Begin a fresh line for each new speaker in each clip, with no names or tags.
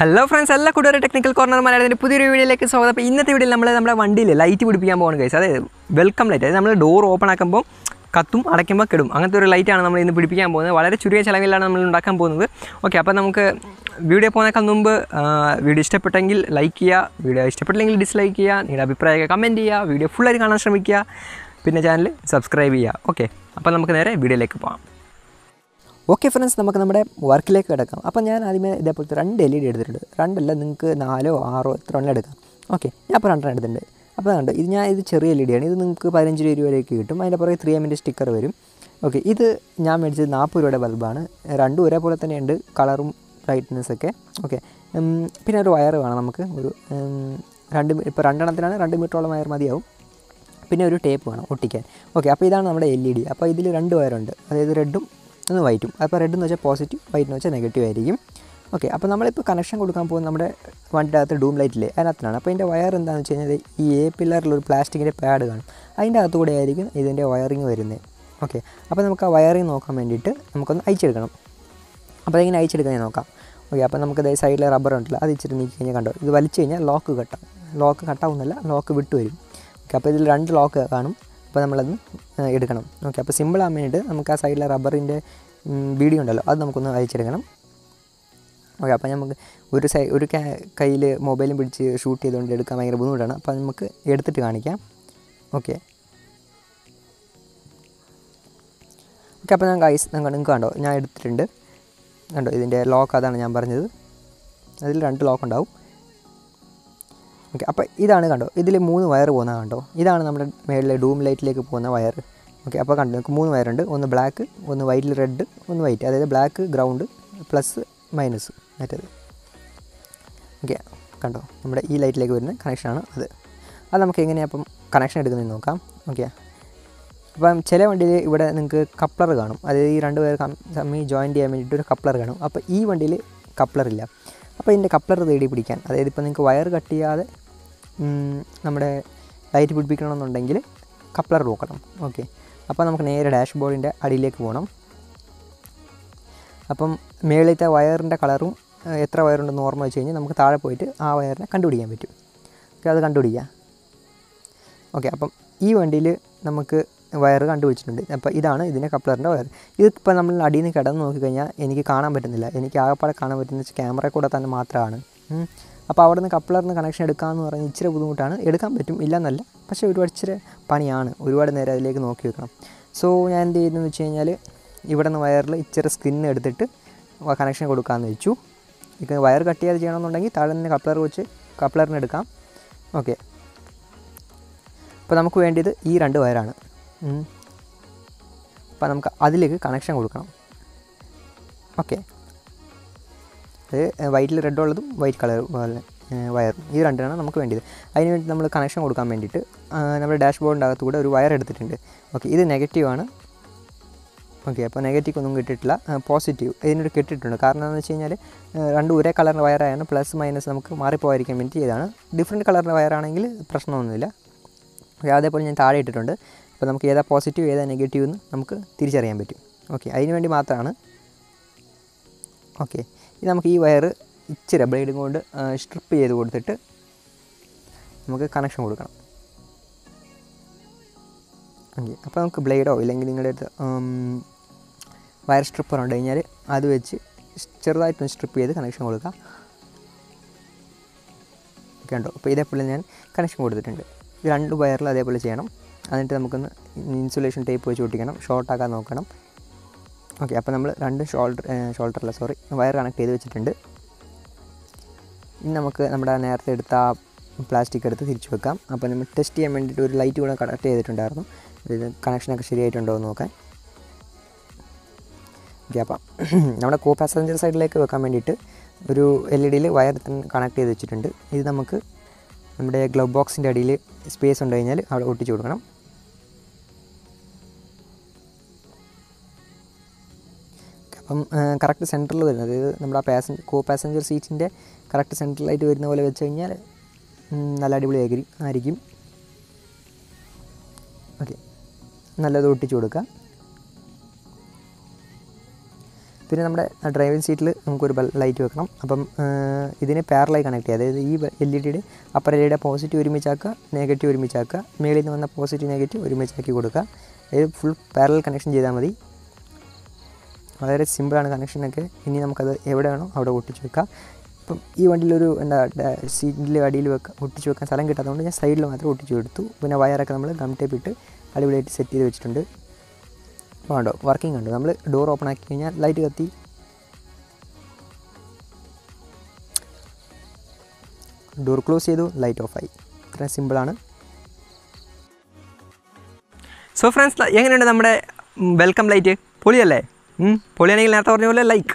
Hello friends, എല്ലാ കൂട്ടുകാരും technical corner മലയാളത്തിൻ്റെ പുതിയൊരു വീഡിയോയിലേക്ക് സ്വാഗതം. അപ്പോൾ ഇന്നത്തെ വീഡിയോയിൽ നമ്മുടെ വണ്ടിയിൽ ലൈറ്റ് പിടിപ്പിക്കാൻ പോകുന്ന കേസ്, അതായത് വെൽക്കം ലൈറ്റ്. അതായത് നമ്മൾ ഡോർ ഓപ്പൺ ആക്കുമ്പോൾ കത്തും അടയ്ക്കുമ്പോൾ കെടും, അങ്ങനത്തെ ഒരു ലൈറ്റാണ് നമ്മൾ ഇന്ന് പിടിപ്പിക്കാൻ പോകുന്നത്. വളരെ ചുരുങ്ങിയ ചിലവിലാണ് നമ്മൾ ഉണ്ടാക്കാൻ പോകുന്നത്. ഓക്കെ, അപ്പോൾ നമുക്ക് വീഡിയോ പോകുന്നതിനേക്കാൾ മുമ്പ് വീഡിയോ ഇഷ്ടപ്പെട്ടെങ്കിൽ ലൈക്ക് ചെയ്യുക, വീഡിയോ ഇഷ്ടപ്പെട്ടില്ലെങ്കിൽ ഡിസ്ലൈക്ക് ചെയ്യുക, നിങ്ങളുടെ അഭിപ്രായമൊക്കെ കമൻറ്റ് ചെയ്യുക, വീഡിയോ ഫുള്ളായിട്ട് കാണാൻ ശ്രമിക്കുക, പിന്നെ ചാനൽ സബ്സ്ക്രൈബ് ചെയ്യുക. ഓക്കെ, അപ്പോൾ നമുക്ക് നേരെ വീഡിയോയിലേക്ക് പോകാം. ഓക്കെ ഫ്രണ്ട്സ്, നമുക്ക് നമ്മുടെ വർക്കിലേക്ക് കിടക്കാം. അപ്പോൾ ഞാൻ ആദ്യമേ ഇതേപോലത്തെ 2 LED എടുത്തിട്ടുണ്ട്. 2 അല്ല, നിങ്ങൾക്ക് 4 6 എത്ര വേണമെങ്കിലും എടുക്കാം. ഓക്കെ, ഞാൻ അപ്പോൾ 2 എടുത്തിട്ടുണ്ട്. അപ്പോൾ കണ്ടോ, ഇത് ചെറിയ LED ആണ്. ഇത് നിങ്ങൾക്ക് 15 രൂപയിലേക്ക് കിട്ടും. അതിൻ്റെ പുറകെ 3M സ്റ്റിക്കർ വരും. ഓക്കെ, ഇത് ഞാൻ മേടിച്ചത് 40 രൂപയുടെ ബൾബാണ്. രണ്ടും ഒരേപോലെ തന്നെയുണ്ട്, കളറും ബ്രൈറ്റ്നെസ്സൊക്കെ. ഓക്കെ, പിന്നെ ഒരു വയർ വേണം നമുക്ക്. ഒരു ഇപ്പോൾ 2 എണ്ണത്തിനാണ് 2 മീറ്ററോളം വയർ മതിയാവും. പിന്നെ ഒരു ടേപ്പ് വേണം ഒട്ടിക്കാൻ. ഓക്കെ, അപ്പോൾ ഇതാണ് നമ്മുടെ LED. അപ്പോൾ ഇതിൽ 2 വയറുണ്ട്, അതായത് റെഡും ഒന്ന് വൈറ്റും. അപ്പോൾ റെഡ് എന്ന് വെച്ചാൽ പോസിറ്റീവ്, വൈറ്റ് എന്ന് വെച്ചാൽ നെഗറ്റീവ് ആയിരിക്കും. ഓക്കെ, അപ്പോൾ നമ്മളിപ്പോൾ കണക്ഷൻ കൊടുക്കാൻ പോകുന്നത് നമ്മുടെ വണ്ടിയുടെ അകത്ത് ഡൂം ലൈറ്റില്ലേ, അതിനകത്താണ്. അപ്പോൾ ഇതിൻ്റെ വയർ എന്താണെന്ന് വെച്ച് കഴിഞ്ഞാൽ ഈ പില്ലറിലൊരു പ്ലാസ്റ്റിക്കിൻ്റെ പാഡ് കാണും, അതിൻ്റെ അകത്തുകൂടെ ആയിരിക്കും ഇതിൻ്റെ വയറിങ് വരുന്നത്. ഓക്കെ, അപ്പോൾ നമുക്ക് ആ വയറിങ് നോക്കാൻ വേണ്ടിയിട്ട് നമുക്കൊന്ന് അയച്ചെടുക്കണം. അപ്പോൾ അതെങ്ങനെ അയച്ചെടുക്കാൻ നോക്കാം. ഓക്കെ, അപ്പോൾ നമുക്ക് സൈഡിലെ റബ്ബർ ഉണ്ടല്ലോ, അത് ഇച്ചിരി നീക്കി കഴിഞ്ഞാൽ കണ്ടോ, ഇത് വലിച്ചു കഴിഞ്ഞാൽ ലോക്ക് കട്ടാവുന്നില്ല, ലോക്ക് വിട്ടു വരും. ഓക്കെ, അപ്പോൾ ഇതിൽ 2 ലോക്ക് കാണും. അപ്പോൾ നമ്മളത് എടുക്കണം. ഓക്കെ, അപ്പോൾ സിമ്പിൾ ആകാൻ വേണ്ടിയിട്ട് നമുക്ക് ആ സൈഡിലെ റബ്ബറിൻ്റെ വീഡിയോ ഉണ്ടല്ലോ, അത് നമുക്കൊന്ന് അയച്ചെടുക്കണം. ഓക്കെ, അപ്പോൾ നമുക്ക് ഒരു കയ്യിൽ മൊബൈലും പിടിച്ച് ഷൂട്ട് ചെയ്തുകൊണ്ട് എടുക്കാൻ ഭയങ്കര ബുദ്ധിമുട്ടാണ്. അപ്പോൾ നമുക്ക് എടുത്തിട്ട് കാണിക്കാം. ഓക്കെ, അപ്പോൾ ഞാൻ നിങ്ങൾക്ക് കണ്ടോ, ഞാൻ എടുത്തിട്ടുണ്ട്. കണ്ടോ, ഇതിൻ്റെ ലോക്ക് അതാണ് ഞാൻ പറഞ്ഞത്, അതിൽ 2 ലോക്ക് ഉണ്ടാവും. ഓക്കെ, അപ്പോൾ ഇതാണ് കണ്ടോ, ഇതിൽ 3 വയർ പോകുന്നത് കണ്ടോ, ഇതാണ് നമ്മുടെ മേളിലെ ഡൂം ലൈറ്റിലേക്ക് പോകുന്ന വയർ. ഓക്കെ, അപ്പോൾ കണ്ടോ, നിങ്ങൾക്ക് 3 വയറുണ്ട്, ഒന്ന് ബ്ലാക്ക്, ഒന്ന് വൈറ്റിൽ റെഡ്, ഒന്ന് വൈറ്റ്, അതായത് ബ്ലാക്ക് ഗ്രൗണ്ട് പ്ലസ് മൈനസ് മറ്റേത്. ഓക്കെ, കണ്ടോ, നമ്മുടെ ഈ ലൈറ്റിലേക്ക് വരുന്ന കണക്ഷനാണ് അത് നമുക്ക് എങ്ങനെയാണ് അപ്പം കണക്ഷൻ എടുക്കുന്നതെന്ന് നോക്കാം. ഓക്കെ, അപ്പം ചില വണ്ടിയിൽ ഇവിടെ നിങ്ങൾക്ക് കപ്ലർ കാണും, അതായത് ഈ 2 വയർ തമ്മിൽ ജോയിൻ ചെയ്യാൻ വേണ്ടിയിട്ട് ഒരു കപ്ലർ കാണും. അപ്പോൾ ഈ വണ്ടിയിൽ കപ്ലറില്ല. അപ്പോൾ ഇതിൻ്റെ കപ്ലർ തേടി പിടിക്കാൻ, അതായത് ഇപ്പോൾ നിങ്ങൾക്ക് വയർ കട്ട് ചെയ്യാതെ നമ്മുടെ ലൈറ്റ് പിടിപ്പിക്കണമെന്നുണ്ടെങ്കിൽ കപ്ലർ നോക്കണം. ഓക്കെ, അപ്പോൾ നമുക്ക് നേരെ ഡാഷ്ബോർഡിൻ്റെ അടിയിലേക്ക് പോകണം. അപ്പം മേളിലത്തെ വയറിൻ്റെ കളറും എത്ര വയറുണ്ടെന്ന് ഓർമ്മ വെച്ച് കഴിഞ്ഞാൽ നമുക്ക് താഴെ പോയിട്ട് ആ വയറിനെ കണ്ടുപിടിക്കാൻ പറ്റും. ഓക്കെ, അത് കണ്ടുപിടിക്കുക. ഓക്കെ, അപ്പം ഈ വണ്ടിയിൽ നമുക്ക് വയർ കണ്ടുപിടിച്ചിട്ടുണ്ട്. അപ്പോൾ ഇതാണ് ഇതിൻ്റെ കപ്ലറിൻ്റെ വയർ. ഇതിപ്പോൾ നമ്മൾ അടിയിൽ നിന്ന് കിടന്ന് നോക്കിക്കഴിഞ്ഞാൽ എനിക്ക് കാണാൻ പറ്റുന്നില്ല, എനിക്ക് ആകെപ്പാടെ കാണാൻ പറ്റുന്ന ക്യാമറ കൂടെ തന്നെ മാത്രമാണ്. അപ്പോൾ അവിടെ നിന്ന് കപ്ലറിന് കണക്ഷൻ എടുക്കാമെന്ന് പറഞ്ഞാൽ ഇച്ചിരി ബുദ്ധിമുട്ടാണ്. എടുക്കാൻ പറ്റും, ഇല്ലയെന്നല്ല, പക്ഷേ ഒരുപാട് ഇച്ചിരി പണിയാണ്, ഒരുപാട് നേരം അതിലേക്ക് നോക്കി വെക്കണം. സോ ഞാൻ എന്ത് ചെയ്യുന്നതെന്ന് വെച്ച് കഴിഞ്ഞാൽ ഇവിടെ നിന്ന് വയറിൽ ഇച്ചിരി സ്കിൻ എടുത്തിട്ട് കണക്ഷൻ കൊടുക്കാമെന്ന് വെച്ചു. ഇത് വയർ കട്ട് ചെയ്യാതെ ചെയ്യണമെന്നുണ്ടെങ്കിൽ താഴെ നിന്ന് കപ്ലർ വെച്ച് കപ്ലറിന് എടുക്കാം. ഓക്കെ, അപ്പോൾ നമുക്ക് വേണ്ടിയത് ഈ 2 വയറാണ്. അപ്പോൾ നമുക്ക് അതിലേക്ക് കണക്ഷൻ കൊടുക്കണം. ഓക്കെ, അത് വൈറ്റിൽ റെഡ് ഉള്ളതും വൈറ്റ് കളർ വയറും, ഈ 2 നമുക്ക് വേണ്ടിയത്. അതിന് വേണ്ടി നമ്മൾ കണക്ഷൻ കൊടുക്കാൻ വേണ്ടിയിട്ട് നമ്മുടെ ഡാഷ്ബോർഡിൻ്റെ അകത്തുകൂടെ ഒരു വയർ എടുത്തിട്ടുണ്ട്. ഓക്കെ, ഇത് നെഗറ്റീവാണ്. ഓക്കെ, അപ്പോൾ നെഗറ്റീവ് ഒന്നും കിട്ടിയിട്ടില്ല, പോസിറ്റീവ് ഇതിനൊരു കിട്ടിയിട്ടുണ്ട്. കാരണം എന്താണെന്ന് വെച്ച് കഴിഞ്ഞാൽ 2 ഒരേ കളറിൻ്റെ വയറായാണ്, പ്ലസ് മൈനസ് നമുക്ക് മാറിപ്പോയിരിക്കാൻ വേണ്ടി ചെയ്താണ്. ഡിഫറെൻറ്റ് കളറിൻ്റെ വയറാണെങ്കിൽ പ്രശ്നമൊന്നുമില്ല. ഓക്കെ, അതേപോലെ ഞാൻ താഴെ ഇട്ടിട്ടുണ്ട്. അപ്പോൾ നമുക്ക് ഏതാ പോസിറ്റീവ് ഏതാ നെഗറ്റീവ് എന്ന് നമുക്ക് തിരിച്ചറിയാൻ പറ്റും. ഓക്കെ, അതിന് വേണ്ടി മാത്രമാണ്. ഓക്കെ, ഇത് നമുക്ക് ഈ വയർ ഇച്ചിരി ബ്ലേഡും കൊണ്ട് സ്ട്രിപ്പ് ചെയ്ത് കൊടുത്തിട്ട് നമുക്ക് കണക്ഷൻ കൊടുക്കണം. ഓക്കെ, അപ്പോൾ നമുക്ക് ബ്ലേഡോ ഇല്ലെങ്കിൽ നിങ്ങളുടെ അടുത്ത് വയർ സ്ട്രിപ്പർ ഉണ്ട് കഴിഞ്ഞാൽ അത് വെച്ച് ചെറുതായിട്ടൊന്ന് സ്ട്രിപ്പ് ചെയ്ത് കണക്ഷൻ കൊടുക്കുക. ഓക്കെ, ഉണ്ടോ, അപ്പോൾ ഇതേപോലെ ഞാൻ കണക്ഷൻ കൊടുത്തിട്ടുണ്ട്. ഈ 2 വയറിൽ അതേപോലെ ചെയ്യണം. എന്നിട്ട് നമുക്കൊന്ന് ഇൻസുലേഷൻ ടേപ്പ് വെച്ച് ഒട്ടിക്കണം, ഷോർട്ടാക്കാൻ നോക്കണം. ഓക്കെ, അപ്പോൾ നമ്മൾ 2 വയർ കണക്ട് ചെയ്ത് വെച്ചിട്ടുണ്ട്. ഇനി നമുക്ക് നമ്മുടെ നേരത്തെ എടുത്ത പ്ലാസ്റ്റിക് എടുത്ത് തിരിച്ചു വെക്കാം. അപ്പോൾ നമ്മൾ ടെസ്റ്റ് ചെയ്യാൻ വേണ്ടിയിട്ട് ഒരു ലൈറ്റ് കൂടെ കണക്ട് ചെയ്തിട്ടുണ്ടായിരുന്നു. ഇത് കണക്ഷനൊക്കെ ശരിയായിട്ടുണ്ടോ എന്ന് നോക്കാൻ. ഓക്കെ, അപ്പം നമ്മുടെ കോ പാസഞ്ചർ സൈഡിലേക്ക് വെക്കാൻ വേണ്ടിയിട്ട് ഒരു LED വയർ കണക്ട് ചെയ്ത് വെച്ചിട്ടുണ്ട്. ഇത് നമുക്ക് നമ്മുടെ ഗ്ലവ് ബോക്സിൻ്റെ അടിയിൽ സ്പേസ് ഉണ്ട് കഴിഞ്ഞാൽ അവിടെ ഒട്ടിച്ചു കൊടുക്കണം. അപ്പം കറക്റ്റ് സെൻറ്ററിൽ വരുന്നത്, അതായത് നമ്മുടെ ആ കോ പാസഞ്ചർ സീറ്റിൻ്റെ കറക്റ്റ് സെൻറ്ററിലായിട്ട് വരുന്ന പോലെ വെച്ച് കഴിഞ്ഞാൽ നല്ല അടിപൊളി ആയിരിക്കും. ഓക്കെ, നല്ലത് ഒട്ടിച്ചു കൊടുക്കുക. പിന്നെ നമ്മുടെ ഡ്രൈവിംഗ് സീറ്റിൽ നമുക്കൊരു ലൈറ്റ് വെക്കണം. അപ്പം ഇതിനെ പാരലായി കണക്ട് ചെയ്യുക. അതായത് ഈ LED അപ്പർ LED പോസിറ്റീവ് ഒരുമിച്ചാക്കുക, നെഗറ്റീവ് ഒരുമിച്ചാക്കുക, മേളിൽ നിന്ന് വന്ന പോസിറ്റീവ് നെഗറ്റീവ് ഒരുമിച്ചാക്കി കൊടുക്കുക. അതായത് ഫുൾ പാരലൽ കണക്ഷൻ ചെയ്താൽ മതി. വളരെ സിമ്പിളാണ് കണക്ഷനൊക്കെ. ഇനി നമുക്കത് എവിടെ വേണോ അവിടെ ഒട്ടിച്ച് വെക്കാം. ഇപ്പം ഈ വണ്ടിയിലൊരു സീറ്റിൻ്റെ അടിയിൽ ഒട്ടിച്ച് വെക്കാൻ സ്ഥലം കിട്ടാത്തതുകൊണ്ട് ഞാൻ സൈഡിൽ മാത്രം ഒട്ടിച്ച് കൊടുത്തു. പിന്നെ വയറൊക്കെ നമ്മൾ ഗം ടേപ്പ് ഇട്ട് അടിപൊളിയായിട്ട് സെറ്റ് ചെയ്ത് വെച്ചിട്ടുണ്ട്. വേണ്ടോ, വർക്കിംഗ് ഉണ്ട്. നമ്മൾ ഡോർ ഓപ്പൺ ആക്കി കഴിഞ്ഞാൽ ലൈറ്റ് കത്തി, ഡോർ ക്ലോസ് ചെയ്തു, ലൈറ്റ് ഓഫായി. ഇത്രയും സിമ്പിളാണ്. സോ ഫ്രണ്ട്സ്, എങ്ങനെയുണ്ട് നമ്മുടെ വെൽക്കം ലൈറ്റ്? പൊളിയല്ലേ? പൊളിയാണെങ്കിൽ നേരത്തെ പറഞ്ഞ പോലെ ലൈക്ക്.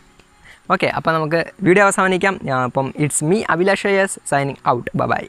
ഓക്കെ, അപ്പോൾ നമുക്ക് വീഡിയോ അവസാനിക്കാം. അപ്പം it's me Abhilash yes signing out. By.